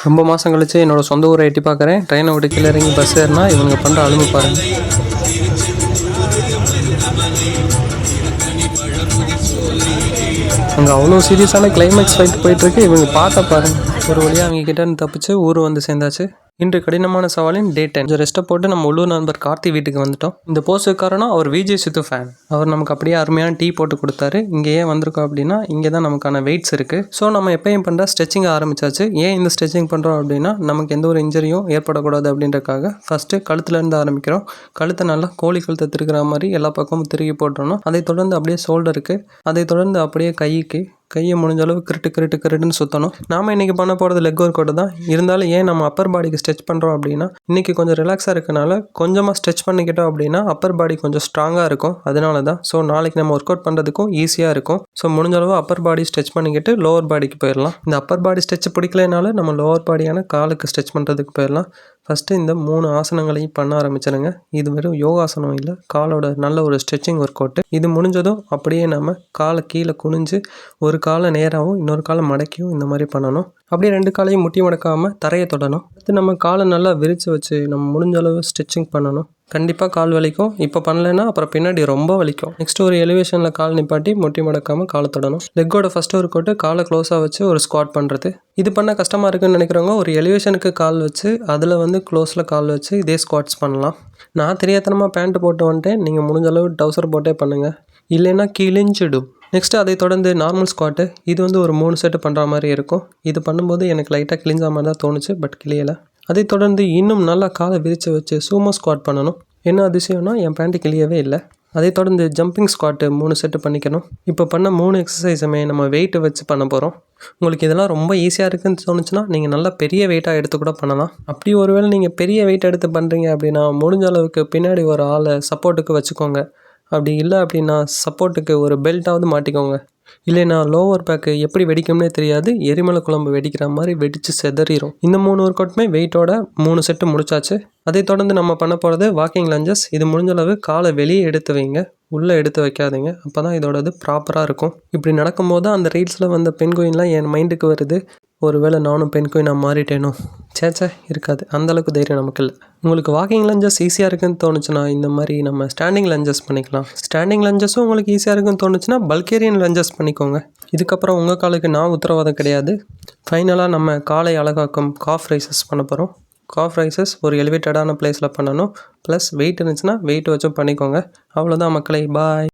ரொம்ப மாதம் கழிச்சு என்னோடய சொந்த ஊரை எட்டி பார்க்குறேன். ட்ரெயினை விட்டு கீழே இறங்கி பஸ் ஏறினா இவங்க பண்ணுற அழுமை பாருங்கள். அங்கே அவ்வளோ சீரியஸான கிளைமேக்ஸ் ஃபைட் போயிட்டுருக்கு. இவங்க பார்த்த பாருங்கள். ஒரு வழியாக அவங்க கிட்டேருந்து தப்பிச்சு ஊர் வந்து சேர்ந்தாச்சு. இன்று கடினமான சவாலின் டே 10. கொஞ்சம் ரெஸ்ட்டை போட்டு நம்ம உள்ளூர் நண்பர் கார்த்தி வீட்டுக்கு வந்துட்டோம். இந்த போஸ்ட்டுக்கு காரணம் அவர் விஜய் சித்து ஃபேன். அவர் நமக்கு அப்படியே அருமையான டீ போட்டு கொடுத்தாரு. இங்கே ஏன் வந்திருக்கோம் அப்படின்னா, இங்கே தான் நமக்கான வெயிட்ஸ் இருக்குது. ஸோ நம்ம எப்பயும் பண்ணுற ஸ்ட்ரெச்சிங் ஆரம்பிச்சாச்சு. ஏன் இந்த ஸ்ட்ரெச்சிங் பண்ணுறோம் அப்படின்னா, நமக்கு எந்த ஒரு இன்ஜரியும் ஏற்படக்கூடாது அப்படின்றக்காக ஃபஸ்ட்டு கழுத்துலேருந்து ஆரம்பிக்கிறோம். கழுத்தை நல்லா கோழி கழுத்தை திருக்கிற மாதிரி எல்லா பக்கமும் திருகி போட்டுறணும். அதை தொடர்ந்து அப்படியே ஷோல்டருக்கு, அதை தொடர்ந்து அப்படியே கையை முடிஞ்ச அளவு கிருட்டுன்னு சுற்றணும். நாம் இன்றைக்கி பண்ண போகிறது லெக் ஒர்க் அவுட் தான். இருந்தாலும் ஏன் நம்ம அப்பர் பாடிக்கு ஸ்ட்ரெச் பண்ணுறோம் அப்படின்னா, இன்றைக்கி கொஞ்சம் ரிலாக்ஸாக இருக்கனால கொஞ்சமாக ஸ்ட்ரெச் பண்ணிக்கிட்டோம் அப்படின்னா அப்பர் பாடி கொஞ்சம் ஸ்ட்ராங்காக இருக்கும். அதனால தான். ஸோ நாளைக்கு நம்ம ஒர்க் அவுட் பண்ணுறதுக்கும் ஈஸியாக இருக்கும். ஸோ முடிஞ்ச அளவு அப்பர் பாடி ஸ்ட்ரெச் பண்ணிக்கிட்டு லோவர் பாடிக்கு போயிடலாம். இந்த அப்பர் பாடி ஸ்ட்ரெச் பிடிக்கலனால நம்ம லோவர் பாடியான காலுக்கு ஸ்ட்ரெச் பண்ணுறதுக்கு போயிடலாம். ஃபஸ்ட்டு இந்த 3 ஆசனங்களையும் பண்ண ஆரம்பிச்சிடுங்க. இது வெறும் யோகாசனம் இல்லை, காலோட நல்ல ஒரு ஸ்ட்ரெச்சிங் ஒர்க் அவுட்டு. இது முடிஞ்சதும் அப்படியே நம்ம காலை கீழே குனிஞ்சு ஒரு காலை நேராகவும் இன்னொரு காலை மடக்கியும் இந்த மாதிரி பண்ணணும். அப்படியே 2 காலையும் முட்டி மடக்காமல் தரையை தொடணும். அடுத்து நம்ம காலை நல்லா விரித்து வச்சு நம்ம முடிஞ்ச அளவு ஸ்ட்ரெச்சிங் பண்ணணும். கண்டிப்பாக கால் வலிக்கும். இப்போ பண்ணலைன்னா அப்புறம் பின்னாடி ரொம்ப வலிக்கும். நெக்ஸ்ட்டு ஒரு எலிவேஷனில் கால் நிப்பாட்டி முட்டி மடக்காமல் காலை தொடணும். லெக்கோட ஃபஸ்ட்டு ஒரு கோட்டு காலை க்ளோஸாக வச்சு ஒரு ஸ்குவாட் பண்ணுறது. இது பண்ண கஷ்டமாக இருக்குன்னு நினைக்கிறவங்க ஒரு எலிவேஷனுக்கு கால் வச்சு அதில் வந்து க்ளோஸில் கால் வச்சு இதே ஸ்குவாட்ஸ் பண்ணலாம். நான் தெரியாதனமாக பேண்ட்டு போட்டு வந்துட்டேன். நீங்கள் முடிஞ்ச அளவு டவுசர் போட்டே பண்ணுங்கள், இல்லைன்னா கிழிஞ்சிடும். நெக்ஸ்ட்டு அதை தொடர்ந்து நார்மல் ஸ்குவாட்டு. இது வந்து ஒரு 3 செட்டு பண்ணுற மாதிரி இருக்கும். இது பண்ணும்போது எனக்கு லைட்டாக கிழிஞ்ச மாதிரி தான் தோணுச்சு, பட் கிளியலை. அதை தொடர்ந்து இன்னும் நல்லா காலை விரித்து வச்சு சூமோ ஸ்குவாட் பண்ணணும். என்ன அதிசயம்னா என் பேண்ட்டு கிளியவே இல்லை. அதை தொடர்ந்து ஜம்பிங் ஸ்குவாட்டு 3 செட்டு பண்ணிக்கணும். இப்போ பண்ண 3 எக்ஸசைஸுமே நம்ம வெயிட்டை வச்சு பண்ண போகிறோம். உங்களுக்கு இதெல்லாம் ரொம்ப ஈஸியாக இருக்குதுன்னு தோணுச்சுன்னா நீங்கள் நல்லா பெரிய வெயிட்டாக எடுத்து கூட பண்ணலாம். அப்படி ஒருவேளை நீங்கள் பெரிய வெயிட் எடுத்து பண்ணுறீங்க அப்படின்னா முடிஞ்ச அளவுக்கு பின்னாடி ஒரு ஆளை சப்போர்ட்டுக்கு வச்சுக்கோங்க. அப்படி இல்லை அப்படின்னா சப்போர்ட்டுக்கு ஒரு பெல்ட்டாவது மாட்டிக்கோங்க. இல்லைன்னா லோவர் பேக்கு எப்படி வெடிக்கும்னே தெரியாது, எரிமலை குழம்பு வெடிக்கிற மாதிரி வெடித்து செதறிடும். இந்த 3 ஒர்க் அவுட்டுமே வெயிட்டோட 3 செட்டு முடிச்சாச்சு. அதை தொடர்ந்து நம்ம பண்ண போகிறது வாக்கிங் லஞ்சஸ். இது முடிஞ்சளவு காலை வெளியே எடுத்து வைங்க, உள்ளே எடுத்து வைக்காதீங்க. அப்போ தான் இதோடது ப்ராப்பராக இருக்கும். இப்படி நடக்கும்போது அந்த ரீல்ஸில் வந்த பெண் குயின்லாம் என் மைண்டுக்கு வருது. ஒரு வேளை நானும் பெண் குயினாக மாறிட்டேனோ? சேச்சே, இருக்காது. அந்தளவுக்கு தைரியம் நமக்கு இல்லை. உங்களுக்கு வாக்கிங் லஞ்சஸ் ஈஸியாக இருக்குன்னு தோணுச்சுன்னா இந்த மாதிரி நம்ம ஸ்டாண்டிங் லஞ்சஸ் பண்ணிக்கலாம். ஸ்டாண்டிங் லஞ்சஸும் உங்களுக்கு ஈஸியாக இருக்குன்னு தோணுச்சுன்னா பல்கேரியன் லஞ்சஸ் பண்ணிக்கோங்க. இதுக்கப்புறம் உங்கள் காலுக்கு நான் உத்தரவாதம் கிடையாது. ஃபைனலாக நம்ம காலை அழகாக்கும் காஃப் ரைசஸ் பண்ண போகிறோம். காஃப் ரைசஸ் ஒரு எலிவேட்டடான பிளேஸில் பண்ணணும். ப்ளஸ் வெயிட் இருந்துச்சுன்னா வெயிட் வச்சும் பண்ணிக்கோங்க. அவ்வளோதான் மக்களே, பாய்.